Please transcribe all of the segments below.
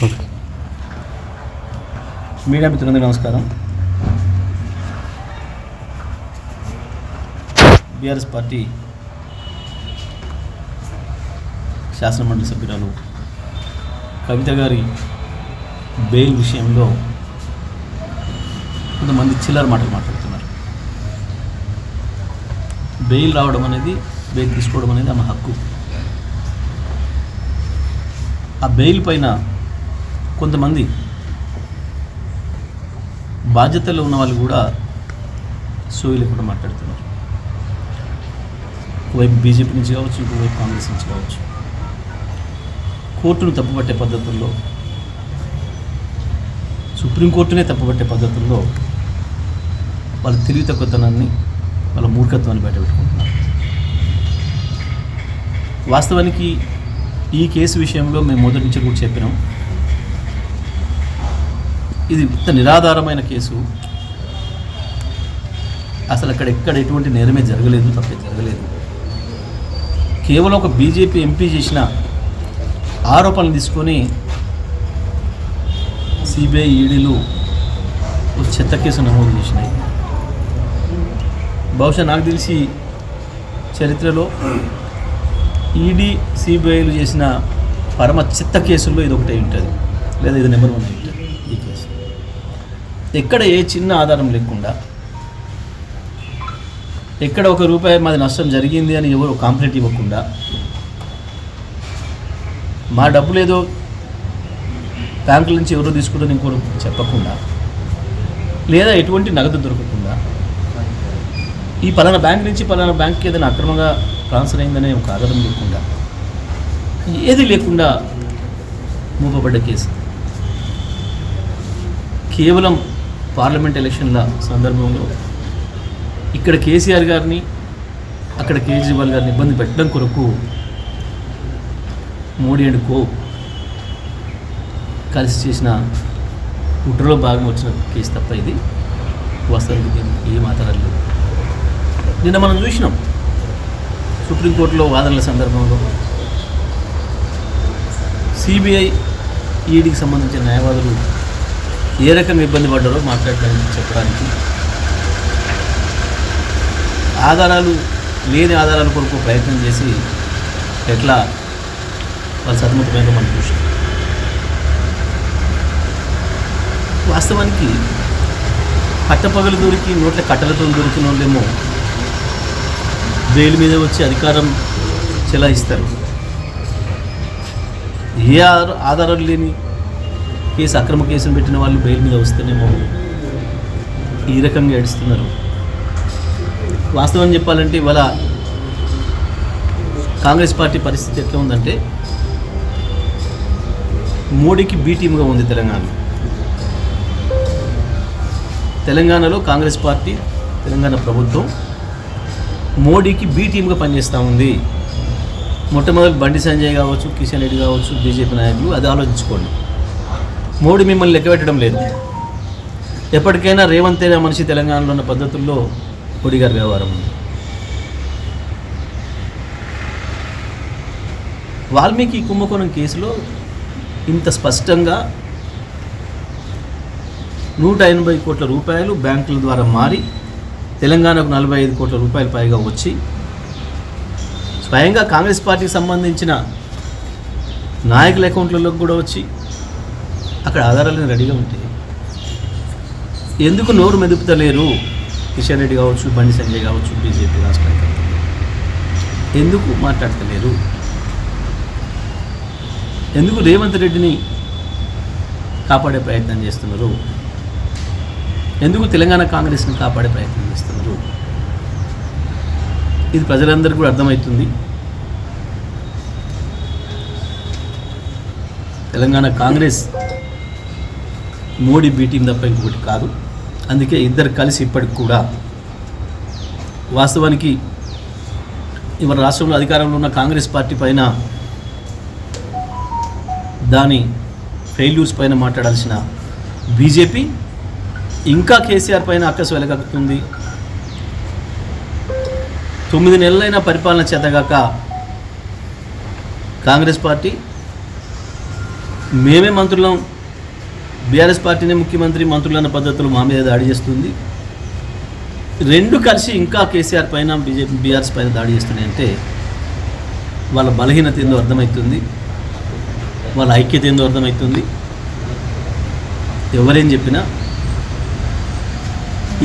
Okay. Media మిత్రులందరికీ నమస్కారం. BRS party శాసనమండలి సభ్యురాలు కవిత గారి బెయిల్ విషయంలో కొంతమంది చిల్లర మాటలు మాట్లాడుతున్నారు. బెయిల్ రావడం అనేది, బెయిల్ తీసుకోవడం అనేది ఆమె హక్కు. ఆ బెయిల్ పైన కొంతమంది బాధ్యతల్లో ఉన్న వాళ్ళు కూడా సోయి లేకుండా మాట్లాడుతున్నారు. ఒకవైపు బీజేపీ నుంచి కావచ్చు, ఇంకోవైపు కాంగ్రెస్ నుంచి కావచ్చు. కోర్టును తప్పుపట్టే పద్ధతుల్లో, సుప్రీంకోర్టునే తప్పుపట్టే పద్ధతుల్లో వాళ్ళ తెలివి తక్కువతనాన్ని, వాళ్ళ మూర్ఖత్వాన్ని బయటపెట్టుకుంటున్నారు. వాస్తవానికి ఈ కేసు విషయంలో మేము మొదటి నుంచి కూడా చెప్పినాం, ఇది ఇంత నిరాధారమైన కేసు. అసలు ఎక్కడ ఎటువంటి నేరమే జరగలేదు, తప్పే జరగలేదు. కేవలం ఒక బీజేపీ ఎంపీ చేసిన ఆరోపణలు తీసుకొని సిబిఐ, ఈడీలు ఒక చెత్త కేసు నమోదు చేసినాయి. బహుశా నాకు తెలిసి చరిత్రలో ఈడీ, సిబిఐలు చేసిన పరమ చెత్త కేసుల్లో ఇది ఒకటే ఉంటుంది, లేదా ఇది నెంబర్ 1 ఉంటుంది. ఈ కేసు ఎక్కడ ఏ చిన్న ఆధారం లేకుండా, ఎక్కడ ₹1 మాది నష్టం జరిగింది అని ఎవరు కాంప్లైంట్ ఇవ్వకుండా, మా డబ్బులు ఏదో బ్యాంకుల నుంచి ఎవరో తీసుకుంటారని ఇంకోరు చెప్పకుండా, లేదా ఎటువంటి నగదు దొరకకుండా, ఈ పలానా బ్యాంక్ నుంచి పలానా బ్యాంక్కి ఏదైనా అక్రమంగా ట్రాన్స్ఫర్ అయిందనే ఒక ఆధారం లేకుండా, ఏది లేకుండా మూపబడ్డ కేసు. కేవలం పార్లమెంట్ ఎలక్షన్ల సందర్భంలో ఇక్కడ కేసీఆర్ గారిని, అక్కడ కేజ్రీవాల్ గారిని ఇబ్బంది పెట్టడం కొరకు మోడీ అండ్ కో కలిసి చేసిన కుట్రలో భాగం వచ్చిన కేసు తప్ప ఇది వాస్తవానికి ఏం ఆధారాలు లేవు. నిన్న మనం చూసినాం సుప్రీంకోర్టులో వాదనల సందర్భంలో సిబిఐ, ఈడీకి సంబంధించిన న్యాయవాదులు ఏ రకంగా ఇబ్బంది పడ్డారో మాట్లాడడానికి, చెప్పడానికి, ఆధారాలు లేని ఆధారాల కొరకు ప్రయత్నం చేసి ఎట్లా వాళ్ళు సతమతమైనా మనం చూసాం. వాస్తవానికి పట్టపగలు దొరికి నోట్ల కట్టలతో దొరికిన వాళ్ళేమో బెయిల్ మీద వచ్చి అధికారం చెలాయిస్తారు. ఏ ఆధారాలు లేని కేసు, అక్రమ కేసును పెట్టిన వాళ్ళు బెయిల్ మీద వస్తేనేమో ఈ రకంగా ఏడుస్తున్నారు. వాస్తవం చెప్పాలంటే ఇవాళ కాంగ్రెస్ పార్టీ పరిస్థితి ఎట్లా ఉందంటే, మోడీకి బి టీమ్గా ఉంది తెలంగాణలో కాంగ్రెస్ పార్టీ, తెలంగాణ ప్రభుత్వం మోడీకి బి టీమ్గా పనిచేస్తూ ఉంది. మొట్టమొదటి బండి సంజయ్ కావచ్చు, కిషన్ రెడ్డి కావచ్చు, బీజేపీ నాయకులు అది ఆలోచించుకోండి. మోడీ మిమ్మల్ని లెక్కపెట్టడం లేదు. ఎప్పటికైనా రేవంత్ అనే మనిషి తెలంగాణలో ఉన్న పద్ధతుల్లో మోడీ గారి వ్యవహారం ఉంది. వాల్మీకి కుంభకోణం కేసులో ఇంత స్పష్టంగా 180 కోట్ల రూపాయలు బ్యాంకుల ద్వారా మారి తెలంగాణకు 45 కోట్ల రూపాయలు పైగా వచ్చి, స్వయంగా కాంగ్రెస్ పార్టీకి సంబంధించిన నాయకుల అకౌంట్లలోకి కూడా వచ్చి అక్కడ ఆధారాలను రెడీగా ఉంటాయి. ఎందుకు నోరు మెదుపుతలేరు కిషన్ రెడ్డి కావచ్చు, బండి సంజయ్ కావచ్చు, బీజేపీ రాష్ట్ర నాయకులు ఎందుకు మాట్లాడతలేరు? ఎందుకు రేవంత్ రెడ్డిని కాపాడే ప్రయత్నం చేస్తున్నారు? ఎందుకు తెలంగాణ కాంగ్రెస్ని కాపాడే ప్రయత్నం చేస్తున్నారు? ఇది ప్రజలందరికీ కూడా అర్థమవుతుంది. తెలంగాణ కాంగ్రెస్ మోడీ బీటింగ్ తప్ప ఇంకొకటి కాదు. అందుకే ఇద్దరు కలిసి ఇప్పటికి కూడా వాస్తవానికి ఇవాళ రాష్ట్రంలో అధికారంలో ఉన్న కాంగ్రెస్ పార్టీ పైన, దాని ఫెయిల్యూర్స్ పైన మాట్లాడాల్సిన బీజేపీ ఇంకా కేసీఆర్ పైన అక్కసు వెలగక్కుతుంది. 9 నెలలైన పరిపాలన చేతగాక కాంగ్రెస్ పార్టీ మేమే మంత్రులం, బీఆర్ఎస్ పార్టీనే ముఖ్యమంత్రి, మంత్రులన్న పద్ధతులు మా మీద దాడి చేస్తుంది. రెండు కలిసి ఇంకా కేసీఆర్ పైన బీఆర్ఎస్ పైన దాడి చేస్తున్నాయంటే వాళ్ళ బలహీనత ఏందో అర్థమవుతుంది, వాళ్ళ ఐక్యత ఏందో అర్థమవుతుంది. ఎవరేం చెప్పినా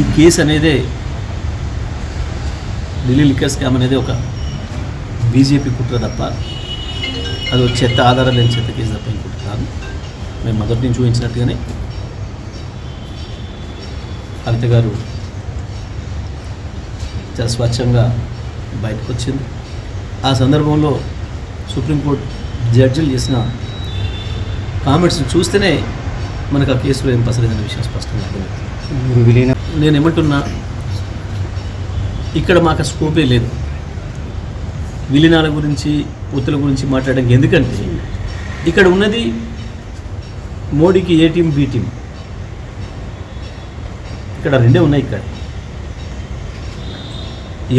ఈ కేసు అనేదే, ఢిల్లీ లిక్కర్ స్కామ్ అనేది ఒక బీజేపీ కుట్ర తప్ప, అది ఒక చెత్త ఆధారం లేని చెత్త కేసు తప్ప ఇంకోటి కాదు. మేము మొదటి నుంచి చూపించినట్టుగానే కవిత గారు చాలా స్వచ్ఛంగా బయటకు వచ్చింది. ఆ సందర్భంలో సుప్రీంకోర్టు జడ్జిలు చేసిన కామెంట్స్ చూస్తేనే మనకు ఆ కేసులో ఏం పసలేదనే విషయం స్పష్టంగా అర్థమవుతుంది. నేను ఏమంటున్నా, ఇక్కడ మాకు స్కోపే లేదు విలీనాల గురించి, పొత్తుల గురించి మాట్లాడడానికి. ఎందుకంటే ఇక్కడ ఉన్నది మోడీకి ఏ టీం, బి టీం, ఇక్కడ రెండే ఉన్నాయి. ఇక్కడ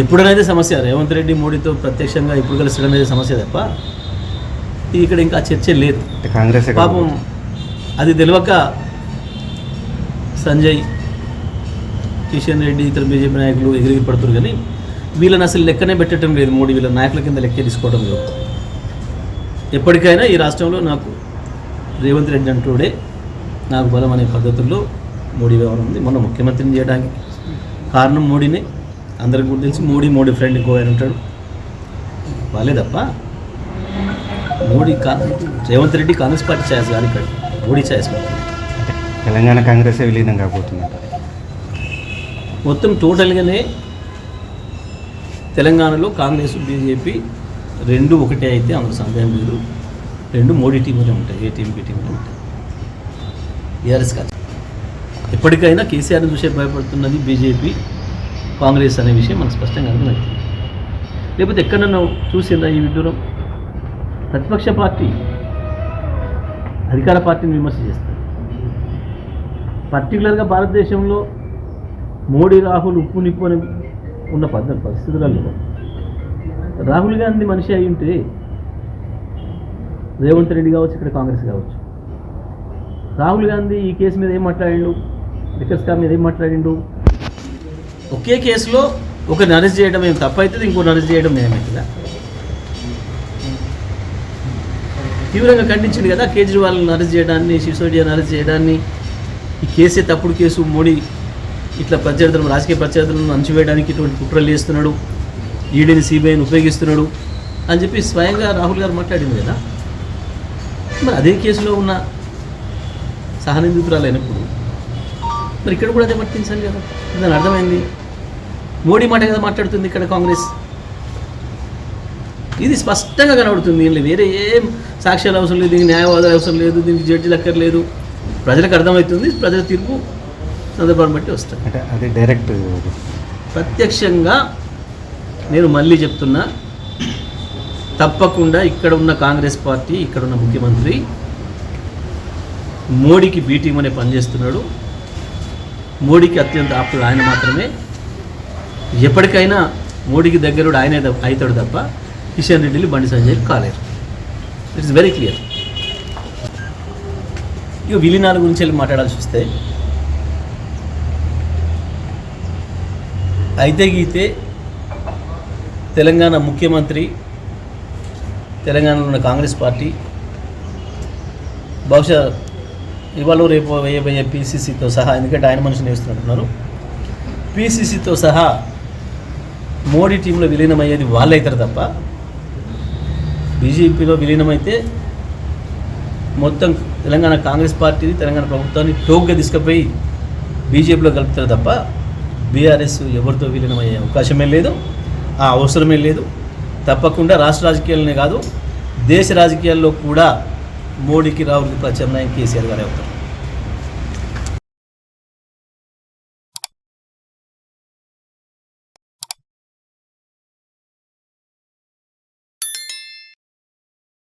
ఎప్పుడనేది సమస్య, రేవంత్ రెడ్డి మోడీతో ప్రత్యక్షంగా ఎప్పుడు కలిసడం అనేది సమస్య తప్ప ఇక్కడ ఇంకా చర్చ లేదు. కాంగ్రెస్ పాపం అది తెలియక సంజయ్, కిషన్ రెడ్డి, ఇతర బీజేపీ నాయకులు ఎగిరి పడుతున్నారు. కానీ వీళ్ళని అసలు లెక్కనే పెట్టడం లేదు. మోడీ వీళ్ళ నాయకుల కింద లెక్కే తీసుకోవడం లేదు. ఎప్పటికైనా ఈ రాష్ట్రంలో నాకు రేవంత్ రెడ్డి అంటూడే నాకు బలం అనే పద్ధతుల్లో మోడీ వ్యవహారం ఉంది. మొన్న ముఖ్యమంత్రిని చేయడానికి కారణం మోడీనే. అందరికి కూడా తెలిసి మోడీ ఫ్రెండ్ ఇంకో ఆయన ఉంటాడు, వాళ్ళే తప్ప రేవంత్ రెడ్డి కాంగ్రెస్ పార్టీ ఛాయస్ కానీ ఇక్కడ మోడీ ఛాయస్ తెలంగాణ కాంగ్రెస్ విలీనం కాబోతుందంట. మొత్తం టోటల్గానే తెలంగాణలో కాంగ్రెస్, బీజేపీ రెండు ఒకటే అయితే అందులో సందేహం లేదు. రెండు మోడీ టీంలోనే ఉంటాయి, ఏ టీం, బి టీంలో ఉంటాయి. బీఆర్ఎస్ కాదు. ఎప్పటికైనా కేసీఆర్ని చూసే భయపడుతున్నది బీజేపీ, కాంగ్రెస్ అనే విషయం మనకు స్పష్టంగా అర్థమవుతుంది. లేకపోతే ఎక్కడన్నా చూసిందా ఈ విడ్డూరం? ప్రతిపక్ష పార్టీ అధికార పార్టీని విమర్శ చేస్తారు. పర్టికులర్గా భారతదేశంలో మోడీ, రాహుల్ ఉప్పు నిప్పు అని ఉన్న పరిస్థితులలో రాహుల్ గాంధీ మనిషి అయి ఉంటే రేవంత్ రెడ్డి కావచ్చు, ఇక్కడ కాంగ్రెస్ కావచ్చు. రాహుల్ గాంధీ ఈ కేసు మీద ఏం మాట్లాడిండు, లిక్కర్ స్కామ్ మీద ఏం మాట్లాడిండు? ఒకే కేసులో ఒకరిని అరెస్ట్ చేయడం ఏం తప్పవుతుంది, ఇంకోటి అరెస్ట్ చేయడం ఏమవుతుందా? తీవ్రంగా ఖండించింది కదా కేజ్రీవాల్ని అరెస్ట్ చేయడాన్ని, సిసోడియాని అరెస్ట్ చేయడాన్ని. ఈ కేసే తప్పుడు కేసు, మోడీ ఇట్లా ప్రత్యర్థులను, రాజకీయ ప్రత్యర్థులను అణచివేయడానికి ఇటువంటి కుట్రలు చేస్తున్నాడు, ఈడీని, సిబిఐని ఉపయోగిస్తున్నాడు అని చెప్పి స్వయంగా రాహుల్ గారు మాట్లాడింది కదా. మరి అదే కేసులో ఉన్న సహనిందితురాలు అయినప్పుడు మరి ఇక్కడ కూడా అదే వర్తించాలి కదా. దాని అర్థమైంది, మోడీ మాట కదా మాట్లాడుతుంది ఇక్కడ కాంగ్రెస్. ఇది స్పష్టంగా కనబడుతుంది. వేరే ఏం సాక్ష్యాలు అవసరం లేదు, దీనికి న్యాయవాదాలు అవసరం లేదు, దీనికి జడ్జిలు అక్కర్లేదు. ప్రజలకు అర్థమవుతుంది, ప్రజల తీర్పు సందర్భాన్ని బట్టి వస్తుంది. అంటే అది డైరెక్ట్ ప్రత్యక్షంగా నేను మళ్ళీ చెప్తున్నా, తప్పకుండా ఇక్కడ ఉన్న కాంగ్రెస్ పార్టీ, ఇక్కడ ఉన్న ముఖ్యమంత్రి మోడీకి బి టీం అనే పనిచేస్తున్నాడు. మోడీకి అత్యంత ఆప్తుడు ఆయన మాత్రమే. ఎప్పటికైనా మోడీకి దగ్గరుడు ఆయనే అవుతాడు తప్ప కిషన్ రెడ్డిని, బండి సంజయ్ కాలేరు. It's very clear. ఇక విలీనాల గురించి వెళ్ళి మాట్లాడాల్సి వస్తే, అయితే గీతే తెలంగాణ ముఖ్యమంత్రి, తెలంగాణలో ఉన్న కాంగ్రెస్ పార్టీ బహుశా ఇవాళ రేపు వేయబోయే పీసీసీతో సహా, ఎందుకంటే ఆయన మనిషిని వేస్తున్నట్టున్నారు, పీసీసీతో సహా మోడీ టీంలో విలీనమయ్యేది వాళ్ళు అవుతారు తప్ప బీజేపీలో విలీనమైతే మొత్తం తెలంగాణ కాంగ్రెస్ పార్టీని, తెలంగాణ ప్రభుత్వాన్ని టోక్గా తీసుకుపోయి బీజేపీలో కలుపుతారు తప్ప బీఆర్ఎస్ ఎవరితో విలీనమయ్యే అవకాశమే లేదు, ఆ అవసరమే లేదు. తప్పకుండా రాష్ట్ర రాజకీయాలనే కాదు, దేశ రాజకీయాల్లో కూడా మోడీకి, రాహుల్కి ప్రత్యామ్నాయం కేసీఆర్ గారే అవుతారు.